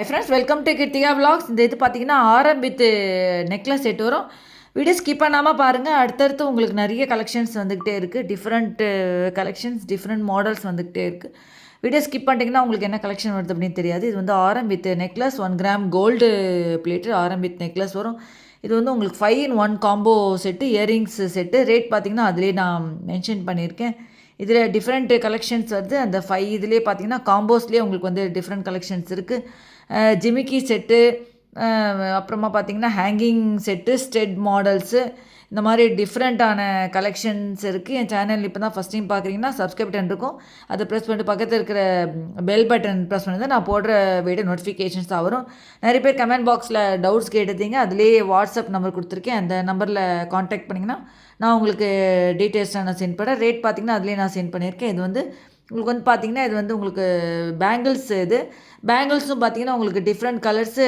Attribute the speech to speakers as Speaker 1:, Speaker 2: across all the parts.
Speaker 1: Friends welcome to Kiruthika vlogs. இந்த இது பார்த்தீங்கன்னா ஆரம் வித் நெக்லஸ் செட் வரும். வீடியோ ஸ்கிப் பண்ணாமல் பாருங்கள். அடுத்தடுத்து உங்களுக்கு நிறைய கலெக்ஷன்ஸ் வந்துக்கிட்டே இருக்குது. டிஃப்ரெண்ட் கலெக்ஷன்ஸ், டிஃப்ரெண்ட் மாடல்ஸ் வந்துக்கிட்டே இருக்குது. வீடியோ ஸ்கிப் பண்ணிட்டீங்கன்னா உங்களுக்கு என்ன கலெக்ஷன் வருது அப்படின்னு தெரியாது. இது வந்து ஆரம் with necklace 1 gram gold plate ஆரம் வித் நெக்லஸ் வரும். இது வந்து உங்களுக்கு 5 in 1 combo set, earrings set. Rate பார்த்தீங்கன்னா அதிலே நான் மென்ஷன் பண்ணியிருக்கேன். இதில் டிஃப்ரெண்ட் கலெக்ஷன்ஸ் வருது. அந்த 5 இதுலேயே பார்த்தீங்கன்னா காம்போஸ்லேயே உங்களுக்கு வந்து டிஃப்ரெண்ட் கலெக்ஷன்ஸ் இருக்குது. ஜிமிக்கி செட்டு, அப்புறமா பார்த்தீங்கன்னா ஹேங்கிங் செட்டு, ஸ்டெட் மாடல்ஸு, இந்த மாதிரி டிஃப்ரெண்ட்டான கலெக்ஷன்ஸ் இருக்குது. என் சேனல் இப்போ தான் ஃபஸ்ட் டைம் பார்க்குறீங்கன்னா சப்ஸ்கிரைப் பட்டன் இருக்கும், அதை ப்ரெஸ் பண்ணிட்டு பக்கத்தில் இருக்கிற பெல் பட்டன் ப்ரெஸ் பண்ணி நான் போடுற வீடியோ நோட்டிஃபிகேஷன்ஸ் தான் வரும். நிறைய பேர் கமெண்ட் பாக்ஸில் டவுட்ஸ் கேட்டுருந்தீங்க. அதுலேயே வாட்ஸ்அப் நம்பர் கொடுத்துருக்கேன். அந்த நம்பரில் காண்டாக்ட் பண்ணிங்கன்னா நான் உங்களுக்கு டீட்டெயில்ஸாக நான் சென்ட் பண்ணுறேன். ரேட் பார்த்திங்கன்னா அதுலேயே நான் சென்ட் பண்ணியிருக்கேன். இது வந்து உங்களுக்கு வந்து பார்த்திங்கன்னா இது வந்து உங்களுக்கு பேங்கிள்ஸ். இது பேங்கிள்ஸும் பார்த்திங்கன்னா உங்களுக்கு டிஃப்ரெண்ட் கலர்ஸு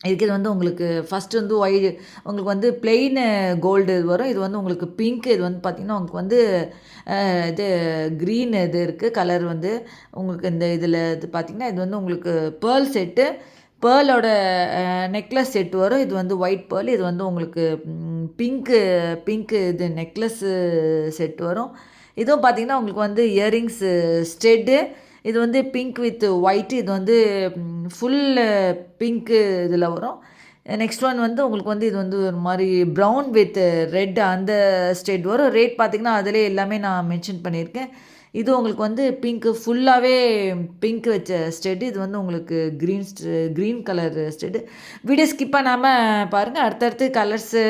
Speaker 1: இருக்குது. இது வந்து உங்களுக்கு ஃபஸ்ட்டு வந்து உங்களுக்கு வந்து பிளெயின் கோல்டு இது வரும். இது வந்து உங்களுக்கு பிங்க். இது வந்து பார்த்திங்கன்னா உங்களுக்கு வந்து இது க்ரீன் இது இருக்குது கலர் வந்து உங்களுக்கு இந்த இதில் இது பார்த்திங்கன்னா இது வந்து உங்களுக்கு பேர்ல் செட்டு, பேர்லோட நெக்லஸ் செட் வரும். இது வந்து ஒயிட் பேர்ல். இது வந்து உங்களுக்கு பிங்க்கு இது நெக்லஸ்ஸு செட் வரும். இதுவும் பார்த்திங்கன்னா உங்களுக்கு வந்து இயரிங்ஸு ஸ்டெட்டு. இது வந்து பிங்க் வித் ஒயிட்டு. இது வந்து ஃபுல் பிங்க்கு இதில் வரும். நெக்ஸ்ட் ஒன் வந்து உங்களுக்கு வந்து இது வந்து ஒரு மாதிரி ப்ரௌன் வித் ரெட் அந்த ஸ்டெட் வரும். ரேட் பார்த்திங்கன்னா அதிலே எல்லாமே நான் மென்ஷன் பண்ணியிருக்கேன். இது உங்களுக்கு வந்து பிங்க்கு ஃபுல்லாகவே பிங்க் வச்ச ஸ்டெட்டு. இது வந்து உங்களுக்கு green colour stud. Video skip பண்ணாமல் பாருங்கள். அடுத்தடுத்து கலர்ஸு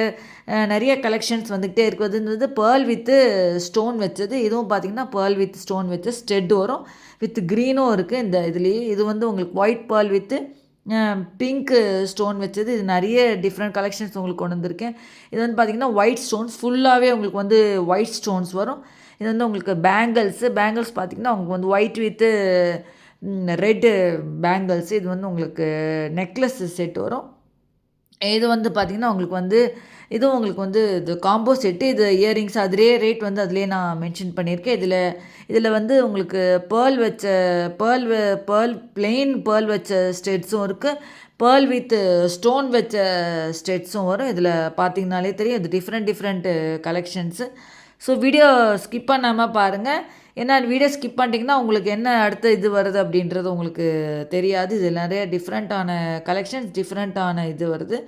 Speaker 1: நிறைய கலெக்ஷன்ஸ் வந்துக்கிட்டே இருக்குது. இது வந்து பேர்ல் வித்து ஸ்டோன் வச்சது. இதுவும் பார்த்திங்கன்னா பேர்ல் வித் ஸ்டோன் வச்ச ஸ்டெட் வரும். வித் க்ரீனும் இருக்குது இந்த இதுலேயே. இது வந்து உங்களுக்கு white pearl with pink stone வச்சது. இது நிறைய டிஃப்ரெண்ட் கலெக்ஷன்ஸ் உங்களுக்கு கொண்டு வந்திருக்கேன். இது வந்து பார்த்திங்கன்னா ஒயிட் ஸ்டோன்ஸ் ஃபுல்லாகவே உங்களுக்கு வந்து ஒயிட் ஸ்டோன்ஸ் வரும். இது வந்து உங்களுக்கு பேங்கிள்ஸ் பார்த்திங்கன்னா உங்களுக்கு வந்து ஒயிட் வித்து ரெட்டு பேங்கிள்ஸ். இது வந்து உங்களுக்கு நெக்லஸ் செட் வரும். இது வந்து பார்த்திங்கன்னா உங்களுக்கு வந்து இதுவும் உங்களுக்கு வந்து இது காம்போ செட்டு. இது இயரிங்ஸ் அதிலே ரேட் வந்து அதிலே நான் மென்ஷன் பண்ணியிருக்கேன். இதில் வந்து உங்களுக்கு பிளெயின் பேர்ல் வச்ச ஸ்டெட்ஸும் இருக்குது, பேர்ல் வித் ஸ்டோன் வச்ச ஸ்டெட்ஸும் வரும். இதில் பார்த்திங்கனாலே தெரியும் இது different collections. So video skip பண்ணாமல் பாருங்கள். ஏன்னா வீடியோ ஸ்கிப் பண்ணிட்டீங்கன்னா உங்களுக்கு என்ன அடுத்த இது வருது அப்படின்றது உங்களுக்கு தெரியாது. இது நிறைய டிஃப்ரெண்ட்டான கலெக்ஷன்ஸ், டிஃப்ரெண்ட்டான இது வருது.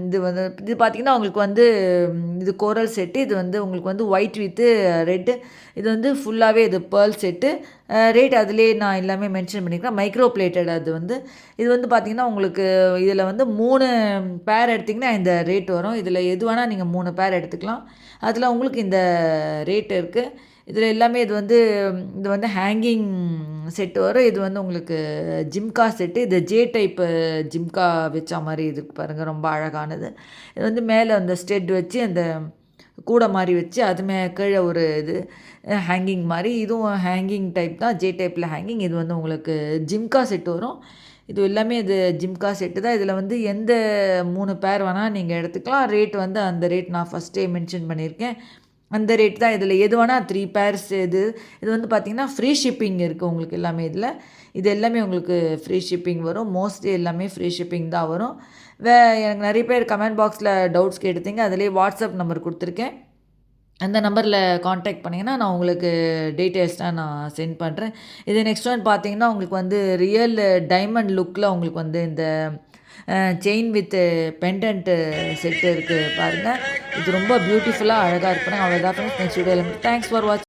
Speaker 1: இது வந்து இது பார்த்திங்கன்னா உங்களுக்கு வந்து இது கோரல் செட்டு. இது வந்து உங்களுக்கு வந்து ஒயிட் வித்து ரெட்டு. இது வந்து ஃபுல்லாகவே இது பேர்ல் செட்டு. ரேட் அதிலே நான் எல்லாமே மென்ஷன் பண்ணிக்கிறேன். மைக்ரோ பிளேட்டட் அது வந்து. இது வந்து பார்த்திங்கன்னா உங்களுக்கு இதில் வந்து 3 பேர் எடுத்திங்கன்னா இந்த ரேட் வரும். இதில் எது வேணால் நீங்கள் 3 பேர் எடுத்துக்கலாம். அதில் உங்களுக்கு இந்த ரேட் இருக்குது. இதில் எல்லாமே இது வந்து ஹேங்கிங் செட்டு வரும். இது வந்து உங்களுக்கு ஜிம்கா செட்டு. இது ஜே டைப்பு ஜிம்கா வச்ச மாதிரி இது பாருங்கள், ரொம்ப அழகானது. இது வந்து மேலே அந்த ஸ்டெட் வச்சு அந்த கூடை மாதிரி வச்சு அதுமே கீழே ஒரு இது ஹேங்கிங் மாதிரி. இதுவும் ஹேங்கிங் டைப் தான், ஜே டைப்பில் ஹேங்கிங். இது வந்து உங்களுக்கு ஜிம்கா செட்டு வரும். இது எல்லாமே இது ஜிம்கா செட்டு தான். இதில் வந்து எந்த 3 பேர் வேணால் நீங்கள் எடுத்துக்கலாம். ரேட் வந்து அந்த ரேட் நான் ஃபஸ்ட்டே மென்ஷன் பண்ணியிருக்கேன். அந்த ரேட் தான். இதில் எது வேணால் 3 பேர்ஸ் இது வந்து பார்த்திங்கன்னா ஃப்ரீ ஷிப்பிங் இருக்குது உங்களுக்கு எல்லாமே. இது எல்லாமே உங்களுக்கு ஃப்ரீ ஷிப்பிங் வரும். மோஸ்ட்லி எல்லாமே ஃப்ரீ ஷிப்பிங் தான் வரும். எனக்கு நிறைய பேர் கமெண்ட் பாக்ஸில் டவுட்ஸ் கேட்டுத்தீங்க. அதிலே வாட்ஸ்அப் நம்பர் கொடுத்துருக்கேன். அந்த நம்பரில் காண்டாக்ட் பண்ணிங்கன்னா நான் உங்களுக்கு டீட்டெயில்ஸ்லாம் நான் சென்ட் பண்ணுறேன். இது நெக்ஸ்ட் ஒன் பார்த்திங்கன்னா உங்களுக்கு வந்து ரியல் டைமண்ட் லுக்கில் உங்களுக்கு வந்து இந்த செயின் வித் பெண்டன்ட்டு செட்டு இருக்குது பாருங்கள். இது ரொம்ப பியூட்டிஃபுல்லாக அழகாக இருப்பேன். அவ்வளோதான் ஃப்ரெண்ட்ஸ். நெக்ஸ்ட் வீடியோவில் தேங்க்ஸ் ஃபார் வாட்சிங்.